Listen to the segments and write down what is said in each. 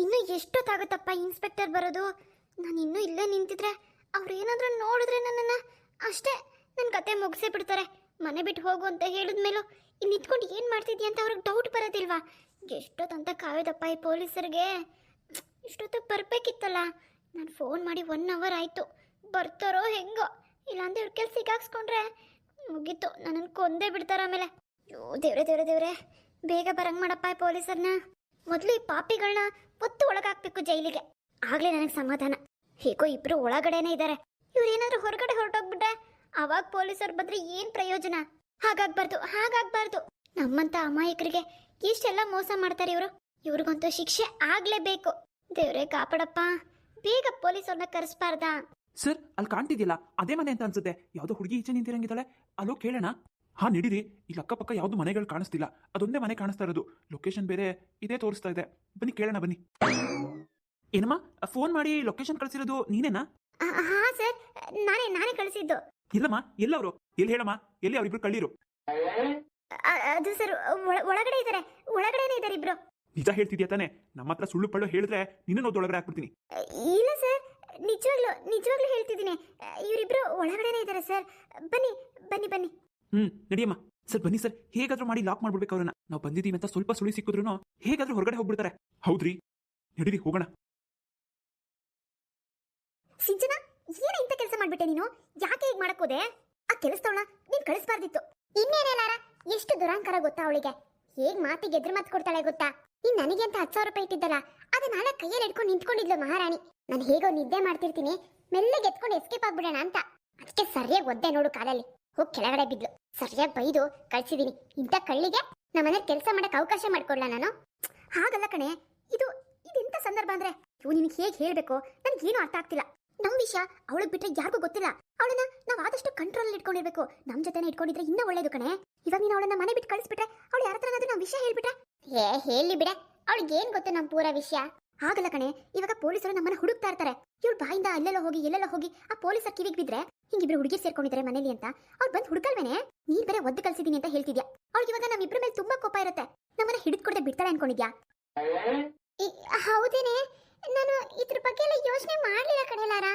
ಇನ್ನು ಎಷ್ಟೊತ್ತಾಗುತ್ತಪ್ಪ ಇನ್ಸ್ಪೆಕ್ಟರ್ ಬರೋದು? ನಾನು ಇನ್ನೂ ಇಲ್ಲೇ ನಿಂತಿದ್ರೆ ಅವ್ರು ಏನಾದರೂ ನೋಡಿದ್ರೆ ನನ್ನನ್ನು ಅಷ್ಟೇ, ನನ್ನ ಕತೆ ಮುಗಿಸೇ ಬಿಡ್ತಾರೆ. ಮನೆ ಬಿಟ್ಟು ಹೋಗು ಅಂತ ಹೇಳಿದ್ಮೇಲೂ ಇಲ್ಲಿ ನಿಂತ್ಕೊಂಡು ಏನು ಮಾಡ್ತಿದ್ಯಾ ಅಂತ ಅವ್ರಿಗೆ ಡೌಟ್ ಬರೋದಿಲ್ವಾ? ಎಷ್ಟೊತ್ತಂತ ಕಾಯೋದಪ್ಪ ಈ ಪೊಲೀಸರಿಗೆ. ಇಷ್ಟೊತ್ತಿಗೆ ಬರಬೇಕಿತ್ತಲ್ಲ. ನಾನು ಫೋನ್ ಮಾಡಿ 1 ಅವರ್ ಆಯಿತು. ಬರ್ತಾರೋ ಹೆಂಗೋ, ಇಲ್ಲಾಂದ್ರೆ ಇವ್ರ ಕೆಲ್ಸ ಸಿಗಾಕ್ಸ್ಕೊಂಡ್ರೆ ಮುಗೀತು, ನನ್ನನ್ನು ಕೊಂದೇ ಬಿಡ್ತಾರೆ ಆಮೇಲೆ. ಅಯ್ಯೋ ದೇವ್ರೆ ದೇವ್ರೆ ದೇವ್ರೆ, ಬೇಗ ಬರಂಗ್ ಮಾಡಪ್ಪ ಈ ಪೊಲೀಸರನ್ನ. ಮೊದಲು ಈ ಪಾಪಿಗಳನ್ನ ಒತ್ತು ಒಳಗಾಕ್ಬೇಕು ಜೈಲಿಗೆ, ಆಗಲೇ ನನಗೆ ಸಮಾಧಾನ. ಹೇಗೋ ಇಬ್ರು ಒಳಗಡೆನೇ ಇದ್ದಾರೆ. ಇವ್ರೇನಾದ್ರೂ ಹೊರಗಡೆ ಹೊರಟೋಗ್ಬಿಟ್ರೆ ಅವಾಗ ಪೊಲೀಸರು ಬಂದ್ರೆ ಏನು ಪ್ರಯೋಜನ? ಹಾಗಾಗ್ಬಾರ್ದು. ನಮ್ಮಂತ ಅಮಾಯಕರಿಗೆ ಇಷ್ಟೆಲ್ಲ ಮೋಸ ಮಾಡ್ತಾರೆ ಇವರು. ಇವ್ರಿಗಂತೂ ಶಿಕ್ಷೆ ಆಗ್ಲೇಬೇಕು. ದೇವ್ರೆ ಕಾಪಾಡಪ್ಪ, ಬೇಗ ಪೊಲೀಸರನ್ನ ಕರೆಸ್ಬಾರ್ದಾ? ಸರ್, ಅಲ್ಲಿ ಕಾಣ್ತಿದ್ಯಲ್ಲ ಅದೇ ಮನೆ ಅಂತ ಅನ್ಸುತ್ತೆ. ಯಾವುದೋ ಹುಡುಗಿ ಈಚೆ ನಿಂತಿರಂಗಿದ್ದಾಳೆ. ಅಲ್ಲೋ ಕೇಳೋಣ. ಹಾ ನಡೀರಿ. ಇಲ್ಲಿ ಅಕ್ಕಪಕ್ಕ ಯಾವ್ದು ಮನೆಗಳು ಕಾಣಿಸ್ತಿಲ್ಲ, ಅದೊಂದೇ ಮನೆ ಕಾಣಿಸ್ತಾ ಇರೋದು. ಲೊಕೇಶನ್ ಬೇರೆ ಇದೇ ತೋರಿಸ್ತಾ ಇದೆ. ಬನ್ನಿ ಕೇಳೋಣ ಬನ್ನಿ. ಏನಮ್ಮ, ಫೋನ್ ಮಾಡಿ ಲೊಕೇಶನ್ ಕಳಿಸಿರೋದು ನೀನೇನಾ? ಹಾ ಸರ್, ನಾನೇ ಕಳಿಸಿದ್ದು. ಇಲ್ಲಮ್ಮ, ಎಲ್ಲವರು? ಎಲ್ಲಿ ಹೇಳಮ್ಮ, ಎಲ್ಲಿ ಅವ್ರಿಬ್ರು ಕಳ್ಳೀರು? ಅದು ಸರ್, ಒಳಗಡೆ ಒಳಗಡೆನೇ ಇದ್ದಾರೆ ಇಬ್ರು. ನಿಜ ಹೇಳ್ತಿದ್ಯಾ ತಾನೆ? ನಮ್ಮ ಹತ್ರ ಸುಳ್ಳು ಪಳ್ಳು ಹೇಳಿದ್ರೆ ನಿನ್ನ ಒಳಗಡೆ ಹಾಕ್ಬಿಡ್ತೀನಿ. ಇಲ್ಲ ಸರ್, ನಿಜವಾಗ್ಲೂ ಹೇಳ್ತಿದ್ದೀನಿ. ಇವರಿಬ್ರು ಒಳಗಡೆನೇ ಇದ್ದಾರೆ ಸರ್. ಬನ್ನಿ. ನಡಿಯಮ್ಮ. ಸರ್ ಬನ್ನಿ ಸರ್, ಹೇಗಾದ್ರೂ ಮಾಡಿ ಲಾಕ್ ಮಾಡ್ಬಿಡ್ಬೇಕು ಅವ್ರನ್ನ. ನಾವು ಬಂದಿದ್ದೀವಿ ಅಂತ ಸ್ವಲ್ಪ ಸುಳಿ ಸಿಕ್ಕಿದ್ರು ಹೇಗಾದ್ರೂ ಹೊರಗಡೆ ಹೋಗ್ಬಿಡ್ತಾರೆ. ಹೌದ್ರಿ, ನಡೀರಿ ಹೋಗೋಣ. ಸಿಂಚನ, ಏನ ಇಂಥ ಕೆಲಸ ಮಾಡ್ಬಿಟ್ಟೆ ನೀನು? ಯಾಕೆ ಹೀಗೆ ಮಾಡಕ್ಕೋದೆ? ಆ ಕೆಲಸದವಳ ನೀನ್ ಕಳಿಸ್ಬಾರ್ದಿತ್ತು. ಇನ್ನೇನೇಲಾರ, ಎಷ್ಟು ದುರಾಂಕಾರ ಗೊತ್ತಾ ಅವಳಿಗೆ? ಹೇಗ್ ಮಾತಿಗೆ ಎದುರು ಮಾತು ಕೊಡ್ತಾಳೆ ಗೊತ್ತಾ? ನೀನ್ ನನಗೆ ಅಂತ 10,000 ರೂಪಾಯಿ ಇಟ್ಟಿದ್ದಲ್ಲ, ಅದನ್ನ ಕೈಯಲ್ಲಿ ಹಿಡ್ಕೊಂಡು ನಿಂತ್ಕೊಂಡಿದ್ಲು ಮಹಾರಾಣಿ. ನಾನು ಹೇಗೋ ನಿದ್ದೆ ಮಾಡ್ತಿರ್ತೀನಿ, ಮೆಲ್ಲಗೆ ಎತ್ಕೊಂಡು ಎಸ್ಕೇಪ್ ಆಗ್ಬಿಡೋಣ ಅಂತ. ಅದಕ್ಕೆ ಸರಿಯಾಗಿ ಒದ್ದೆ ನೋಡು ಕಾಲಲ್ಲಿ. ಹೋಗಿ ಕೆಳಗಡೆ ಬಿದ್ಲು. ಸರಿಯಾಗಿ ಬೈದು ಕಳ್ಸಿದೀನಿ. ಇಂಥ ಕಳ್ಳಿಗೆ ನಮ್ಮನೆ ಕೆಲಸ ಮಾಡಕ್ ಅವಕಾಶ ಮಾಡ್ಕೊಡ್ಲಾ ನಾನು? ಹಾಗಲ್ಲ ಕಣೆ, ಇದೆಂತ ಸಂದರ್ಭ ಅಂದ್ರೆ, ನಿನಗೆ ಹೇಗೆ ಹೇಳ್ಬೇಕು ನನಗೇನು ಅರ್ಥ ಆಗ್ತಿಲ್ಲ. ನಮ್ ವಿಷಯ ಅವಳಿಗೆ ಬಿಟ್ರೆ ಯಾರಿಗೂ ಗೊತ್ತಿಲ್ಲ. ಅವಳನ್ನ ನಾವ್ ಆದಷ್ಟು ಕಂಟ್ರೋಲ್ ಇಟ್ಕೊಂಡಿರ್ಬೇಕು. ನಮ್ ಜೊತೆನೆ ಇಟ್ಕೊಂಡಿದ್ರೆ ಇನ್ನೂ ಒಳ್ಳೇದು ಕಣೆ. ಇವಾಗ ನೀನು ಅವಳನ್ನ ಮನೆ ಬಿಟ್ಟು ಕಳಿಸ್ಬಿಟ್ರೆ, ಅವಳು ಯಾರ ಹತ್ರನಾದ್ರೂ ನಾವ್ ವಿಷಯ ಹೇಳ್ಬಿಟ್ರೆ? ಹೇಳಿ ಬಿಡೆ, ಅವಳಿಗೆ ಏನ್ ಗೊತ್ತು ನಮ್ ಪೂರ ವಿಷಯ? ಆಗಲ್ಲ ಕಣೆ, ಇವಾಗ ಪೊಲೀಸರು ನಮ್ಮನ್ನ ಹುಡುಕ್ತಾ ಇರ್ತಾರೆ. ಇವಳು ಬಾಯಿಂದ ಎಲ್ಲೆಲ್ಲ ಹೋಗಿ ಆ ಪೊಲೀಸರ ಕಿವಿಗೆ ಬಿದ್ರೆ ಹಿಂಗಿಬ್ರು ಹುಡುಗಿ ಸೇರ್ಕೊಂಡಿದ್ದಾರೆ ಮನೇಲಿ ಅಂತ ಅವ್ರು ಬಂದು ಹುಡುಕಲ್ವೇನೆ? ನೀನ್ ಬೇರೆ ಒದ್ದು ಕಳ್ಸಿದೀನಿ ಅಂತ ಹೇಳ್ತಿದ್ಯಾ. ಅವಳಿಗೆ ಇವಾಗ ನಮ್ಮಿಬ್ರ ಮೇಲೆ ತುಂಬಾ ಕೋಪ ಇರುತ್ತೆ. ನಮ್ಮನ್ನ ಹಿಡಿದ್ಕೊಡದೆ ಬಿಡ್ತಾಳೆ ಅನ್ಕೊಂಡಿದ್ಯಾ? ಹೌದೇನೆ, ನಾನು ಇದ್ರ ಬಗ್ಗೆ ಎಲ್ಲ ಯೋಚನೆ ಮಾಡ್ಲಿಲ್ಲ ಕಣೆಲಾರ.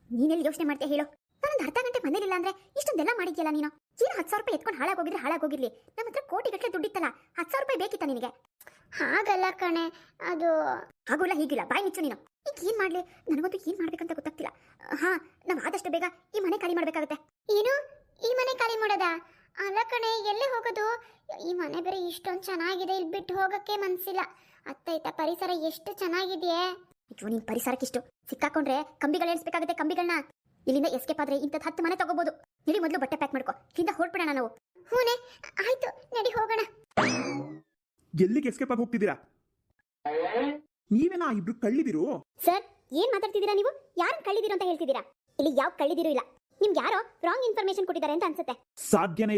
ನೀನೆಲ್ಲಿ ಯೋಚನೆ ಮಾಡ್ತೀಯ ಹೇಳು? ನಾನೊಂದು ಅರ್ಧ ಗಂಟೆ ಮನೇಲಿಲ್ಲ ಅಂದ್ರೆ ಇಷ್ಟೊಂದೆಲ್ಲ ಮಾಡಿದ್ಯಲ್ಲ ನೀನು. ಏನು 10,000 ರೂಪಾಯಿ ಎತ್ಕೊಂಡು ಹಾಳಾಗೋಗಿರ್ಲಿ. ನಮ್ಮ ಹತ್ರ ಕೋಟಿಗಟ್ಟಲೆ ದುಡ್ಡಿತ್ತಲ್ಲ, 10,000 ರೂಪಾಯಿ ಬೇಕಿತ್ತ ನಿನಗೆ? ಹಾಗಲ್ಲ ಕಣೆ, ಅದು ಆಗೋಲ್ಲ. ಹೀಗಿಲ್ಲ, ಬಾಯಿ ಮುಚ್ಚು ನೀನು. ಈಗ ಏನ್ ಮಾಡ್ಲಿ? ನನಗಂತೂ ಏನ್ ಮಾಡ್ಬೇಕಂತ ಗೊತ್ತಾಗ್ತಿಲ್ಲ. ಹಾ, ನಾವ್ ಆದಷ್ಟು ಬೇಗ ಈ ಮನೆ ಖಾಲಿ ಮಾಡ್ಬೇಕಾಗತ್ತೆ. ಏನು, ಈ ಮನೆ ಖಾಲಿ ಮಾಡೋದಾ? ಅಲ್ಲ ಕಣೆ, ಎಲ್ಲೇ ಹೋಗೋದು? ಈ ಮನೆ ಬೇರೆ ಇಷ್ಟೊಂದು ಚೆನ್ನಾಗಿದೆ, ಇಲ್ಲಿ ಬಿಟ್ಟು ಹೋಗಕ್ಕೆ ಮನ್ಸಿಲ್ಲ. ಅತ್ತೈತ ಪರಿಸರ ಎಷ್ಟು ಚೆನ್ನಾಗಿದೆಯೇ. ನೀನ್ ಪರಿಸರಕ್ಕಿಷ್ಟು ಸಿಕ್ಕಾಕೊಂಡ್ರೆ ಕಂಬಿಗಳು ಎಣಿಸ್ಬೇಕಾಗತ್ತೆ. ಕಂಬಿಗಳನ್ನ ಇಲ್ಲಿಂದ ಎಸ್ಕೇಪ್ ಆದ್ರೆ ಇಂಥದ್ದು 10 ಮನೆ ತಗೋಬಹುದು. ನಡಿ, ಮೊದಲು ಬಟ್ಟೆ ಪ್ಯಾಕ್ ಮಾಡ್ಕೋ, ಇಲ್ಲಿಂದ ಹೊರಡ್ಬಿಡೋಣ ನಾವು. ಹೂನೆ, ಆಯ್ತು, ನಡಿ ಹೋಗೋಣ. ಎಲ್ಲಿಗೆ ಎಸ್ಕೇಪ್ ಆಗಿ ಹೋಗ್ತಿದ್ದೀರಾ? ನೀವೇನಾ ಇಬ್ರು ಕಳ್ಳಿದಿರು? ಸರ್, ಏನ್ ಮಾತಾಡ್ತಿದ್ದೀರಾ ನೀವು? ಯಾರನ್ನ ಕಳ್ಳಿದಿರು ಅಂತ ಹೇಳ್ತಿದ್ದೀರಾ? ಇಲ್ಲಿ ಯಾವ ಕಳ್ಳಿದಿರು ಇಲ್ಲ. ನಿಮ್ಗೆ ಯಾರೋ ರಾಂಗ್ ಇನ್ಫಾರ್ಮೇಶನ್ ಕೊಟ್ಟಿದ್ದಾರೆ ಅಂತ ಅನ್ಸುತ್ತೆ. ಸಾಧ್ಯನೇ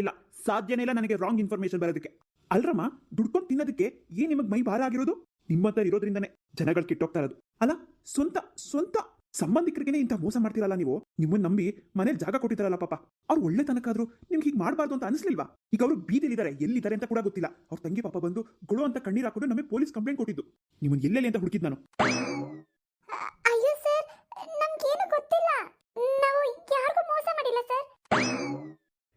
ಇಲ್ಲ ನನಗೆ ರಾಂಗ್ ಇನ್ಫಾರ್ಮೇಶನ್ ಬರೋದಕ್ಕೆ. ಅಲ್ರಮ್ಮ, ದುಡ್ಕೊಂಡು ತಿನ್ನೋದಕ್ಕೆ ಏನ್ ನಿಮಗ್ ಮೈ ಭಾರ ಆಗಿರೋದು? ನಿಮ್ಮಂತ ಇರೋದ್ರಿಂದಾನೆ ಜನಗಳು ಕಿಟ್ಟೋಗ್ತಾ ಇರೋದು. ಅಲ್ಲ, ಸ್ವಂತ ಸಂಬಂಧಿಕರಿಗೇನೆ ಇಂಥ ಮೋಸ ಮಾಡ್ತಿರಲ್ಲ ನೀವು. ನಿಮ್ಮನ್ನ ನಂಬಿ ಮನೇಲಿ ಜಾಗ ಕೊಟ್ಟಿದ್ದಾರಲ್ಲ ಪಾಪ, ಅವ್ರು ಒಳ್ಳೆ ತನಕಾದ್ರೂ ನಿಮ್ಗೆ ಹೀಗೆ ಮಾಡಬಾರ್ದು ಅಂತ ಅನಿಸ್ಲಿಲ್ವಾ? ಈಗ ಅವರು ಬೀದಿಲಿದ್ದಾರೆ, ಎಲ್ಲಿದ್ದಾರೆ ಅಂತ ಕೂಡ ಗೊತ್ತಿಲ್ಲ. ಅವ್ರ ತಂಗಿ ಪಾಪ ಬಂದು ಗುಳು ಅಂತ ಕಣ್ಣೀರ್ ಹಾಕೊಂಡು ನಮಗೆ ಪೊಲೀಸ್ ಕಂಪ್ಲೇಂಟ್ ಕೊಟ್ಟಿದ್ದು. ನಿಮ್ಮನ್ನ ಎಲ್ಲೆಲ್ಲಿ ಅಂತ ಹುಡುಕಿದ್ ನಾನು. ಅಯ್ಯೋ ಸರ್, ನಮ್ಗೇನು ಗೊತ್ತಿಲ್ಲ. ನಾವು ಯಾರಿಗೂ ಮೋಸ ಮಾಡಿಲ್ಲ ಸರ್.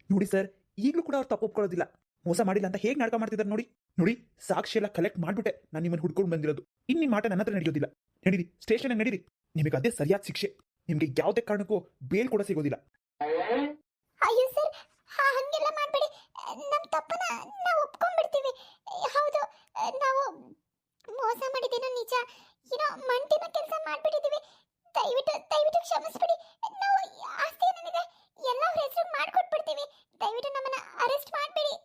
ನೋಡಿ ಸರ್, ಈಗಲೂ ಕೂಡ ಅವ್ರು ತಪ್ಪು ಒಪ್ಕೊಳ್ಳೋದಿಲ್ಲ. ಮೋಸ ಮಾಡಿಲ್ಲ ಅಂತ ಹೇಗೆ ನಾಟಕ ಮಾಡ್ತಿದ್ದಾರೆ ನೋಡಿ. ಸಾಕ್ಷಿ ಎಲ್ಲ ಕಲೆಕ್ಟ್ ಮಾಡ್ಬಿಟ್ಟೆ ನಾನು ನಿಮ್ಮನ್ನು ಹುಡ್ಕೊಂಡು ಬಂದಿರೋದು. ಇನ್ನು ನಿಮ್ಮ ಮಾಟ ನನ್ನ ಹತ್ರ ನಡೆಯೋದಿಲ್ಲ. ನಡೀರಿ, ಸ್ಟೇಷನ್ ನಡೀರಿ. ನಿಮಗೆ ಅದೇ ಸರಿಯಾದ ಶಿಕ್ಷೆ. ನಿಮ್ಗೆ ಯಾವುದೇ ಕಾರಣಕ್ಕೂ ಬೇಲ್ ಕೂಡ ಸಿಗೋದಿಲ್ಲ. ಅಯ್ಯೋ ಸರ್, ಹಂಗೆಲ್ಲ ಮಾಡಬೇಡಿ. ನಮ್ಮ ತಪ್ಪನ್ನ ನಾವು ಒಪ್ಕೊಂಡ್ಬಿಡ್ತೀವಿ. ಹೌದು, ನಾವು ಮೋಸ ಮಾಡಿದ್ದೇನೋ ನಿಜ. ಏನೋ ಮಂಟಿನ ಕೆಲಸ ಮಾಡ್ಬಿಟ್ಟಿದ್ದೀವಿ. ದಯವಿಟ್ಟು ಕ್ಷಮಿಸ್ಬಿಡಿ. ನಾವು ಆಸ್ತಿ ಏನಿದೆ ಎಲ್ಲ ಅವ್ರ ಹೆಸರು ಮಾಡ್ಕೊಟ್ಬಿಡ್ತೀವಿ. ದಯವಿಟ್ಟು ನಮ್ಮನ್ನ ಅರೆಸ್ಟ್ ಮಾಡಬೇಡಿ.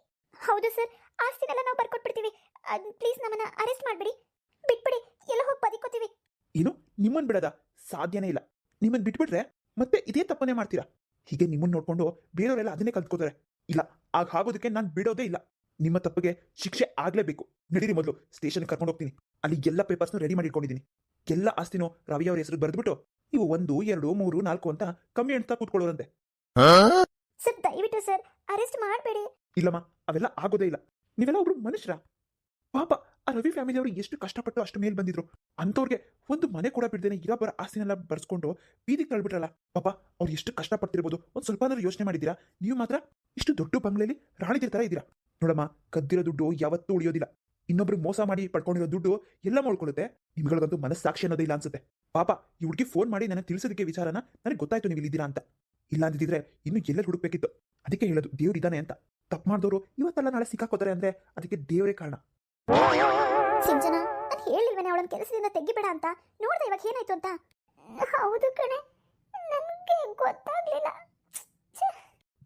ಹೌದು ಸರ್, ಆಸ್ತಿನೆಲ್ಲ ನಾವು ಬರ್ಕೊಟ್ಬಿಡ್ತೀವಿ. ಪ್ಲೀಸ್ ನಮ್ಮನ್ನ ಅರೆಸ್ಟ್ ಮಾಡಬೇಡಿ. ಬಿಟ್ಬಿಡಿ, ಎಲ್ಲ ಹೋಗಿ ಬದುಕೋತೀವಿ. ಏನು, ನಿಮ್ಮನ್ನು ಬಿಡೋದ ಸಾಧ್ಯನೇ ಇಲ್ಲ. ನಿಮ್ಮನ್ನು ಬಿಟ್ಬಿಟ್ರೆ ಮತ್ತೆ ಇದೇ ತಪ್ಪನ್ನೇ ಮಾಡ್ತೀರಾ. ಹೀಗೆ ನಿಮ್ಮನ್ನು ನೋಡ್ಕೊಂಡು ಬೇರೆಯವರೆಲ್ಲ ಅದನ್ನೇ ಕಲ್ತ್ಕೋತಾರೆ. ಇಲ್ಲ, ಆಗ ಆಗೋದಕ್ಕೆ ನಾನು ಬಿಡೋದೇ ಇಲ್ಲ. ನಿಮ್ಮ ತಪ್ಪಿಗೆ ಶಿಕ್ಷೆ ಆಗ್ಲೇಬೇಕು. ನಡೀರಿ, ಮೊದಲು ಸ್ಟೇಷನ್ ಕರ್ಕೊಂಡು ಹೋಗ್ತೀನಿ. ಅಲ್ಲಿ ಎಲ್ಲ ಪೇಪರ್ಸ್ನು ರೆಡಿ ಮಾಡಿಟ್ಕೊಂಡಿದ್ದೀನಿ. ಎಲ್ಲ ಆಸ್ತಿನೂ ರವಿ ಅವ್ರ ಹೆಸರು ಬರೆದ್ಬಿಟ್ಟು ನೀವು 1, 2, 3, 4 ಅಂತ ಕಮ್ಮಿ ಅಂತ ಕೂತ್ಕೊಳ್ಳೋರಂತೆ. ಸರ್, ದಯವಿಟ್ಟು ಸರ್ ಅರೆಸ್ಟ್ ಮಾಡಬೇಡಿ. ಇಲ್ಲಮ್ಮ, ಅವೆಲ್ಲ ಆಗೋದೇ ಇಲ್ಲ. ನೀವೆಲ್ಲ ಒಬ್ರು ಮನುಷ್ಯರ. ಪಾಪ ಆ ರವಿ ಫ್ಯಾಮಿಲಿ ಅವರು ಎಷ್ಟು ಕಷ್ಟಪಟ್ಟು ಅಷ್ಟು ಮೇಲ್ ಬಂದಿದ್ರು. ಅಂಥವ್ರಿಗೆ ಒಂದು ಮನೆ ಕೂಡ ಬಿಡ್ದೇನೆ ಇರೋ ಬರೋ ಆಸ್ತಿನೆಲ್ಲ ಬರ್ಸ್ಕೊಂಡು ಬೀದಿಗೆ ತಳ್ಬಿಟ್ರಲ್ಲ. ಪಾಪ ಅವ್ರು ಎಷ್ಟು ಕಷ್ಟಪಡ್ತಿರ್ಬೋದು, ಒಂದು ಸ್ವಲ್ಪ ಯೋಚನೆ ಮಾಡಿದ್ದೀರಾ? ನೀವು ಮಾತ್ರ ಇಷ್ಟು ದೊಡ್ಡ ಬಂಗ್ಲೆಯಲ್ಲಿ ರಾಣಿದಿರ ಥರ ಇದ್ದೀರಾ. ನೋಡಮ್ಮ, ಕದ್ದಿರೋ ದುಡ್ಡು ಯಾವತ್ತೂ ಉಳಿಯೋದಿಲ್ಲ. ಇನ್ನೊಬ್ರಿಗೆ ಮೋಸ ಮಾಡಿ ಪಡ್ಕೊಂಡಿರೋ ದುಡ್ಡು ಎಲ್ಲ ಮಾಡ್ಕೊಳ್ಳುತ್ತೆ. ನಿಮ್ಗಳಿಗಂತೂ ಮನಸ್ಸಾಕ್ಷಿ ಅನ್ನೋದೇ ಇಲ್ಲ ಅನ್ಸುತ್ತೆ. ಪಾಪ ಈ ಹುಡುಗಿ ಫೋನ್ ಮಾಡಿ ನನಗೆ ತಿಳಿಸೋದಕ್ಕೆ ವಿಚಾರನ ನನಗೆ ಗೊತ್ತಾಯ್ತು ನೀವು ಇಲ್ಲಿದ್ದೀರಾ ಅಂತ. ಇಲ್ಲ ಅಂದಿದ್ರೆ ಇನ್ನು ಎಲ್ಲ ಹುಡುಕ್ಬೇಕಿತ್ತು. ಅದಕ್ಕೆ ಹೇಳೋದು ದೇವ್ರು ಇದ್ದಾನೆ ಅಂತ. ತಪ್ಪು ಮಾಡಿದವರು ಇವತ್ತೆಲ್ಲ ನಾಳೆ ಸಿಕ್ಕಾಕೋತಾರೆ ಅಂದ್ರೆ ಅದಕ್ಕೆ ದೇವರೇ ಕಾರಣ. ಸಿಂಚನ, ನಾನು ಹೇಳಿಲ್ವೇನೆ ಅವಳನ್ನ ಕೆಲಸದಿಂದ ತೆಗಿಬೇಡ ಅಂತ. ನೋಡ್ದೆ ಇವಾಗ ಏನಾಯ್ತು ಅಂತ. ಹೌದು ಕಣೆ, ನನಗೆ ಗೊತ್ತಾಗ್ಲಿಲ್ಲ.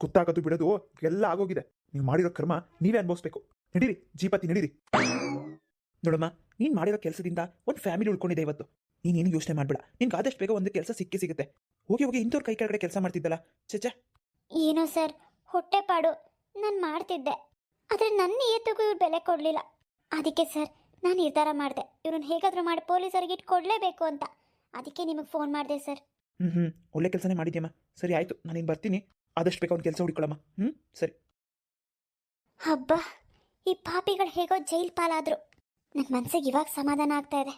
ಗೊತ್ತಾಗೋದು ಬಿಡೋದು ಎಲ್ಲ ಆಗೋಗಿದೆ. ನೀವು ಮಾಡಿರೋ ಕರ್ಮ ನೀವೇ ಅನುಭವಿಸ್ಬೇಕು. ನಡೀರಿ ಜೀಪತಿ, ನಡೀರಿ. ನೋಡಮ್ಮ, ನೀನು ಮಾಡಿರೋ ಕೆಲಸದಿಂದ ಒಂದು ಫ್ಯಾಮಿಲಿ ಉಳ್ಕೊಂಡಿದೆ ಇವತ್ತು. ನೀನೇನು ಯೋಚನೆ ಮಾಡಬೇಡ. ನಿನ್ಗೆ ಆದಷ್ಟು ಬೇಗ ಒಂದು ಕೆಲಸ ಸಿಗುತ್ತೆ. ಹೋಗಿ ಹೋಗಿ ಇಂಥವ್ರ ಕೈ ಕೆಳಗಡೆ ಕೆಲಸ ಮಾಡ್ತಿದ್ದಲ್ಲ, ಚೇಚೆ. ಏನೋ ಸರ್, ಹೊಟ್ಟೆಪಾಡು ನಾನು ಮಾಡ್ತಿದ್ದೆ, ಆದರೆ ನನ್ನ ನಿಯತ್ತಿಗೂ ಇವ್ರು ಬೆಲೆ ಕೊಡಲಿಲ್ಲ. ಅದಕ್ಕೆ ಸರ್ ನಾನು ನಿರ್ಧಾರ ಮಾಡಿದೆ, ಇವ್ರನ್ನ ಹೇಗಾದರೂ ಮಾಡಿ ಪೊಲೀಸರಿಗೆ ಇಟ್ಕೊಡ್ಲೇಬೇಕು ಅಂತ. ಅದಕ್ಕೆ ನಿಮಗೆ ಫೋನ್ ಮಾಡಿದೆ ಸರ್. ಒಳ್ಳೆ ಕೆಲಸನೇ ಮಾಡಿದ್ಯಮ್ಮ. ಸರಿ ಆಯಿತು, ನಾನಿನ್ನು ಬರ್ತೀನಿ. ಆದಷ್ಟು ಬೇಗ ಒಂದು ಕೆಲಸ ಹುಡುಕೊಳ್ಳಮ್ಮ. ಸರಿ. ಹಬ್ಬ, ಈ ಪಾಪಿಗಳು ಹೇಗೋ ಜೈಲ್ ಪಾಲಾದ್ರು. ನನ್ನ ಮನಸ್ಸಿಗೆ ಇವಾಗ ಸಮಾಧಾನ ಆಗ್ತಾ ಇದೆ.